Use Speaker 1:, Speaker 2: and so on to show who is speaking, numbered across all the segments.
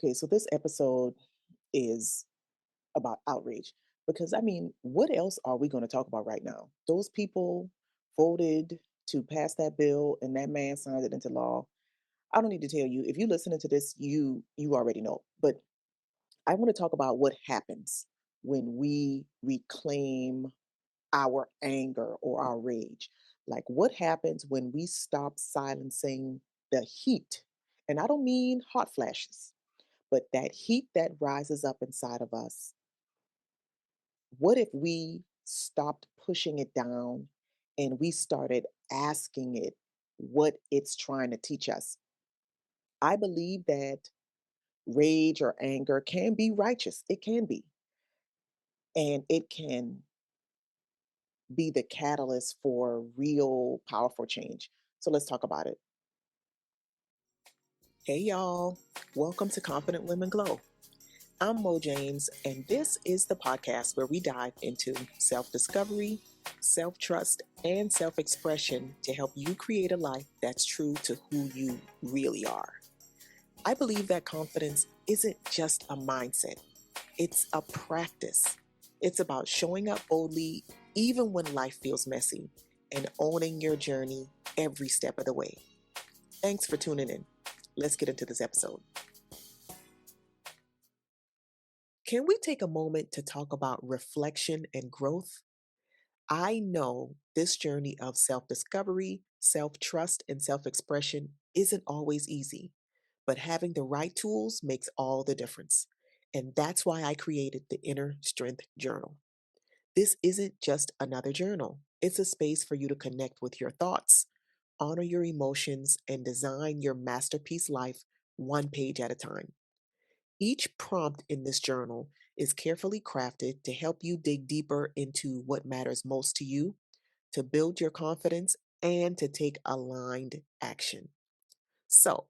Speaker 1: Okay, so this episode is about outrage because what else are we going to talk about right now? Those people voted to pass that bill and that man signed it into law. I don't need to tell you. If you're listening to this, you already know. But I want to talk about what happens when we reclaim our anger or our rage. Like what happens when we stop silencing the heat? And I don't mean hot flashes, but that heat that rises up inside of us. What if we stopped pushing it down and we started asking it what it's trying to teach us? I believe that rage or anger can be righteous. It can be. And it can be the catalyst for real powerful change. So let's talk about it. Hey, y'all. Welcome to Confident Women Glow. I'm Mo James, and this is the podcast where we dive into self discovery, self trust, and self expression to help you create a life that's true to who you really are. I believe that confidence isn't just a mindset, it's a practice. It's about showing up boldly even when life feels messy and owning your journey every step of the way. Thanks for tuning in. Let's get into this episode. Can we take a moment to talk about reflection and growth? I know this journey of self discovery, self trust, and self expression isn't always easy, but having the right tools makes all the difference. And that's why I created the Inner Strength Journal. This isn't just another journal, it's a space for you to connect with your thoughts, honor your emotions, and design your masterpiece life one page at a time. Each prompt in this journal is carefully crafted to help you dig deeper into what matters most to you, to build your confidence, and to take aligned action. So,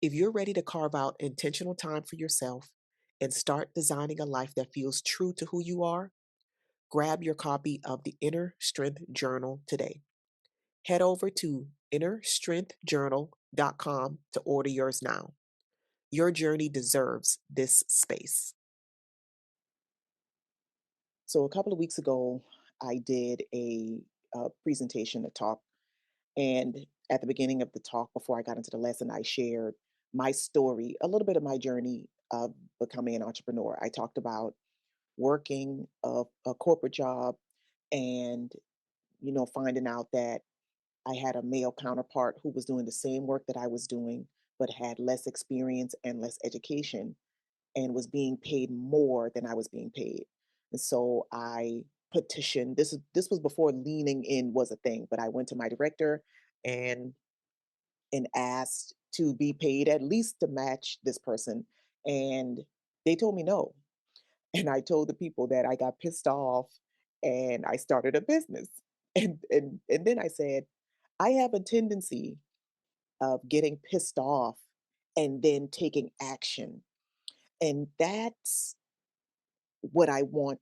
Speaker 1: if you're ready to carve out intentional time for yourself and start designing a life that feels true to who you are, grab your copy of the Inner Strength Journal today. Head over to innerstrengthjournal.com to order yours now. Your journey deserves this space. So a couple of weeks ago, I did a presentation, a talk, and at the beginning of the talk, before I got into the lesson, I shared my story, a little bit of my journey of becoming an entrepreneur. I talked about working a corporate job and finding out that I had a male counterpart who was doing the same work that I was doing, but had less experience and less education and was being paid more than I was being paid. And so I petitioned. This was before leaning in was a thing, but I went to my director and asked to be paid at least to match this person. And they told me no. And I told the people that I got pissed off and I started a business. And then I said, I have a tendency of getting pissed off and then taking action. And what I want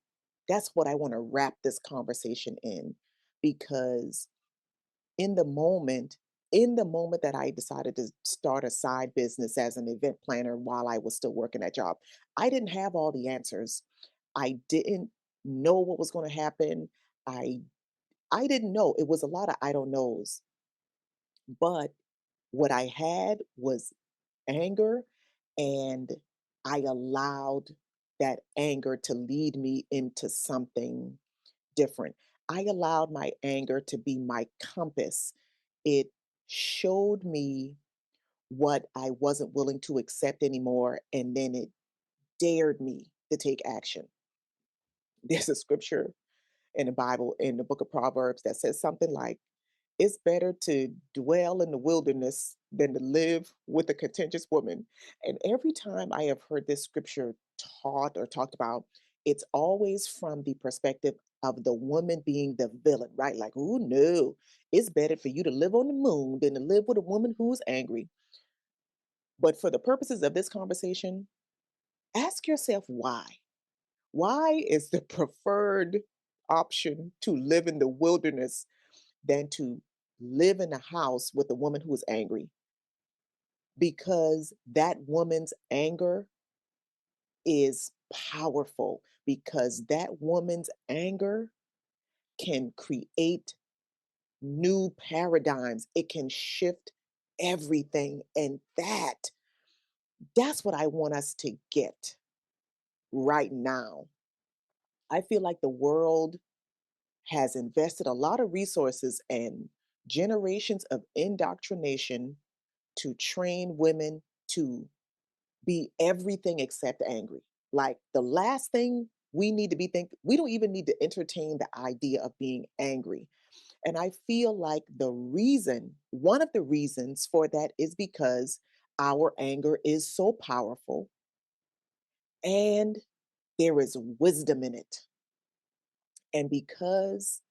Speaker 1: that's what I want to wrap this conversation in because in the moment in the moment that I decided to start a side business as an event planner while I was still working that job, I didn't have all the answers. I didn't know what was going to happen. I I didn't know. It was a lot of I don't knows. But what I had was anger, and I allowed that anger to lead me into something different. I allowed my anger to be my compass. It showed me what I wasn't willing to accept anymore, and then it dared me to take action. There's a scripture in the Bible, in the book of Proverbs, that says something like, it's better to dwell in the wilderness than to live with a contentious woman. And every time I have heard this scripture taught or talked about, it's always from the perspective of the woman being the villain, right? Like, oh no, it's better for you to live on the moon than to live with a woman who's angry. But for the purposes of this conversation, ask yourself why. Why is the preferred option to live in the wilderness than to live in a house with a woman who is angry? Because that woman's anger is powerful because that woman's anger can create new paradigms. It can shift everything. And that's what I want us to get right now. I feel like the world has invested a lot of resources and generations of indoctrination to train women to be everything except angry. Like the last thing we need to be thinking, we don't even need to entertain the idea of being angry. And I feel like one of the reasons for that is because our anger is so powerful and there is wisdom in it. And because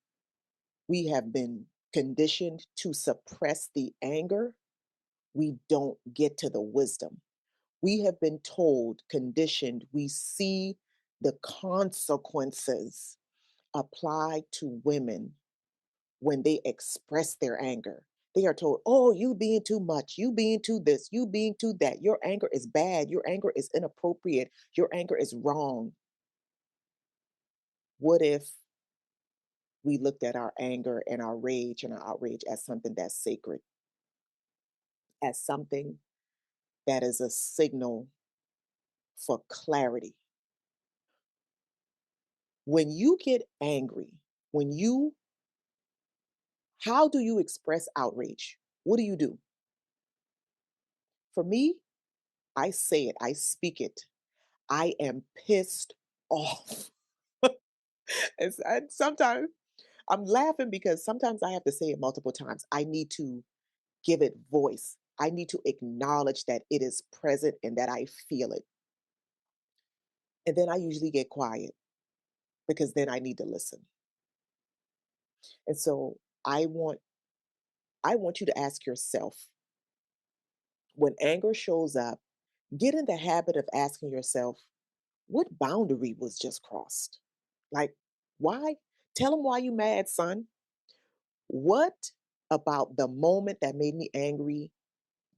Speaker 1: we have been conditioned to suppress the anger, we don't get to the wisdom. We have been told, conditioned, we see the consequences apply to women when they express their anger. They are told, oh, you being too much, you being too this, you being too that. Your anger is bad, your anger is inappropriate, your anger is wrong. What if we looked at our anger and our rage and our outrage as something that's sacred, as something that is a signal for clarity? When you get angry, when you how do you express outrage? What do you do? For me, I say it, I speak it. I am pissed off. And sometimes I'm laughing because sometimes I have to say it multiple times. I need to give it voice. I need to acknowledge that it is present and that I feel it. And then I usually get quiet because then I need to listen. And so I want I want you to ask yourself, when anger shows up, get in the habit of asking yourself, what boundary was just crossed? Like, why? Tell them why you mad, son. What about the moment that made me angry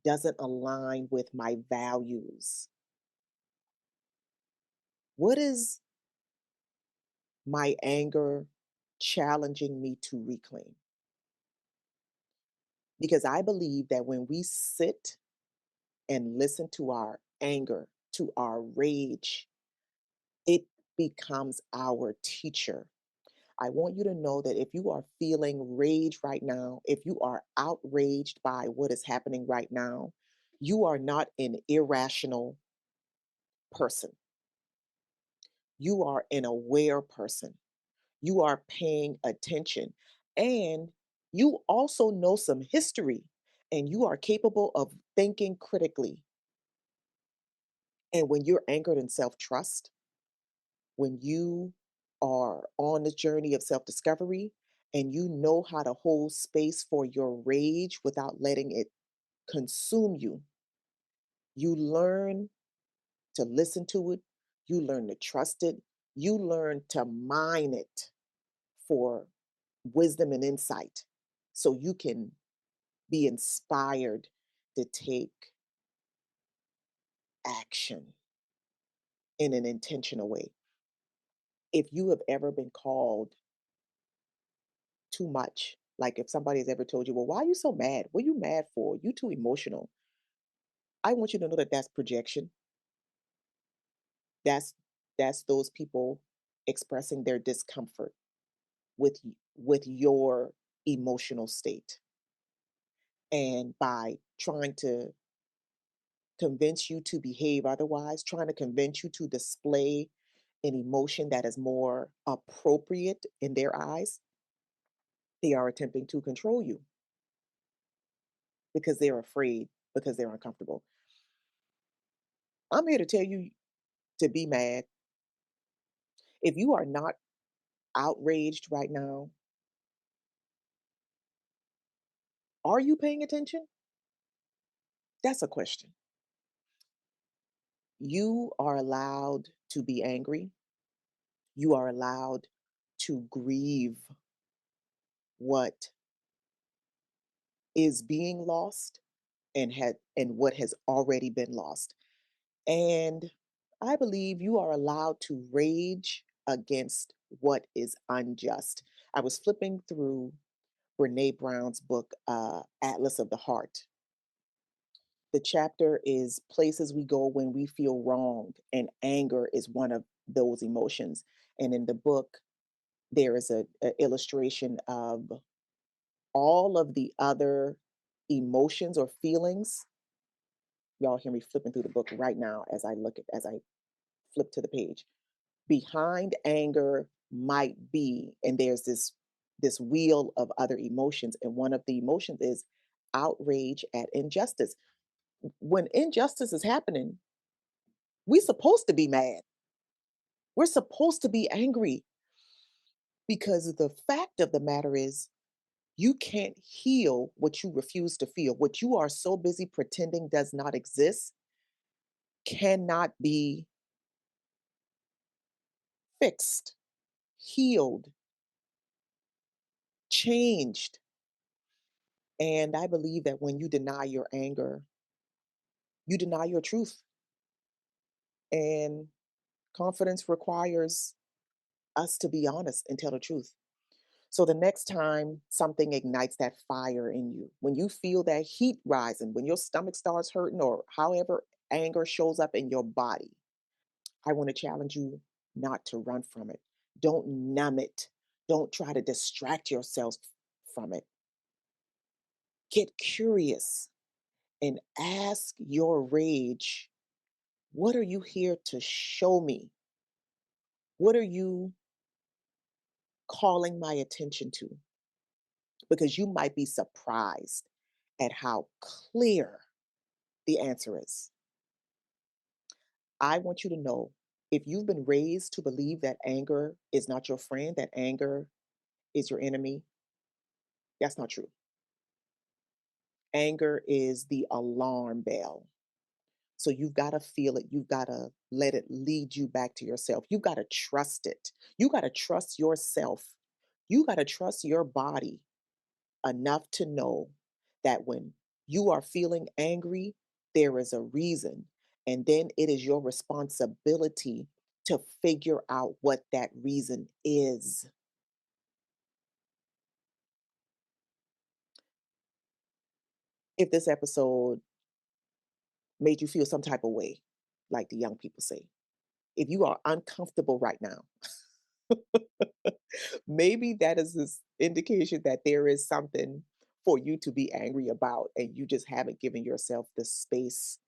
Speaker 1: doesn't align with my values? What is my anger challenging me to reclaim? Because I believe that when we sit and listen to our anger, to our rage, it becomes our teacher. I want you to know that if you are feeling rage right now, if you are outraged by what is happening right now, you are not an irrational person. You are an aware person. You are paying attention. And you also know some history and you are capable of thinking critically. And when you're anchored in self trust, when you are on the journey of self discovery and you know how to hold space for your rage without letting it consume you, you learn to listen to it, you learn to trust it, you learn to mine it for wisdom and insight so you can be inspired to take action in an intentional way. If you have ever been called too much, like if somebody has ever told you, well, why are you so mad? What are you mad for? You too emotional. I want you to know that that's projection. That's that's those people expressing their discomfort with your emotional state. And by trying to convince you to behave otherwise, trying to convince you to display an emotion that is more appropriate in their eyes, they are attempting to control you because they're afraid, because they're uncomfortable. I'm here to tell you to be mad. If you are not outraged right now, are you paying attention? That's a question. You are allowed to be angry. You are allowed to grieve what is being lost and what has already been lost. And I believe you are allowed to rage against what is unjust. I was flipping through Brene Brown's book, Atlas of the Heart. The chapter is places we go when we feel wronged, and anger is one of those emotions. And in the book, there is a illustration of all of the other emotions or feelings. Y'all hear me flipping through the book right now as I flip to the page. Behind anger might be, and there's this wheel of other emotions, and one of the emotions is outrage at injustice. When injustice is happening, we're supposed to be mad. We're supposed to be angry because the fact of the matter is you can't heal what you refuse to feel. What you are so busy pretending does not exist cannot be fixed, healed, changed. And I believe that when you deny your anger, you deny your truth. And confidence requires us to be honest and tell the truth. So the next time something ignites that fire in you, when you feel that heat rising, when your stomach starts hurting, or however anger shows up in your body, I want to challenge you not to run from it. Don't numb it. Don't try to distract yourself from it. Get curious and ask your rage, what are you here to show me? What are you calling my attention to? Because you might be surprised at how clear the answer is. I want you to know, if you've been raised to believe that anger is not your friend, that anger is your enemy, that's not true. Anger is the alarm bell. So you've got to feel it. You've got to let it lead you back to yourself. You've got to trust it. You got to trust yourself. You got to trust your body enough to know that when you are feeling angry, there is a reason. And then it is your responsibility to figure out what that reason is. If this episode made you feel some type of way, like the young people say, if you are uncomfortable right now, maybe that is this indication that there is something for you to be angry about, and you just haven't given yourself the space,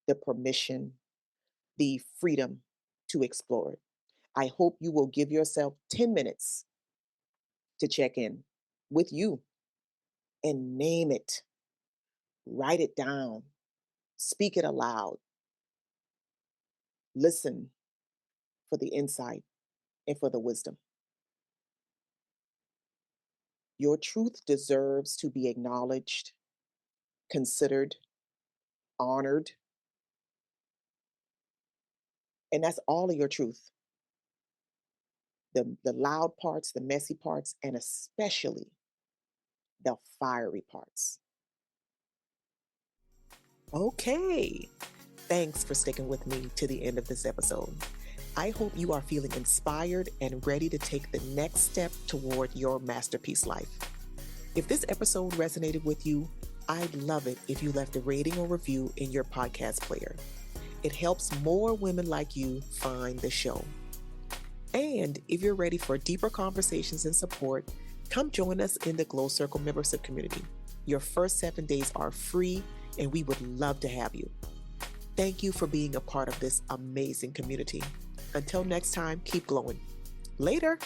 Speaker 1: the permission, the freedom to explore it. I hope you will give yourself 10 minutes to check in with you and name it, write it down, speak it aloud, listen for the insight and for the wisdom. Your truth deserves to be acknowledged, considered, honored, and that's all of your truth. The loud parts, the messy parts, and especially the fiery parts. Okay. Thanks for sticking with me to the end of this episode. I hope you are feeling inspired and ready to take the next step toward your masterpiece life. If this episode resonated with you, I'd love it if you left a rating or review in your podcast player. It helps more women like you find the show. And if you're ready for deeper conversations and support, come join us in the Glow Circle membership community. Your first 7 days are free, and we would love to have you. Thank you for being a part of this amazing community. Until next time, keep glowing. Later.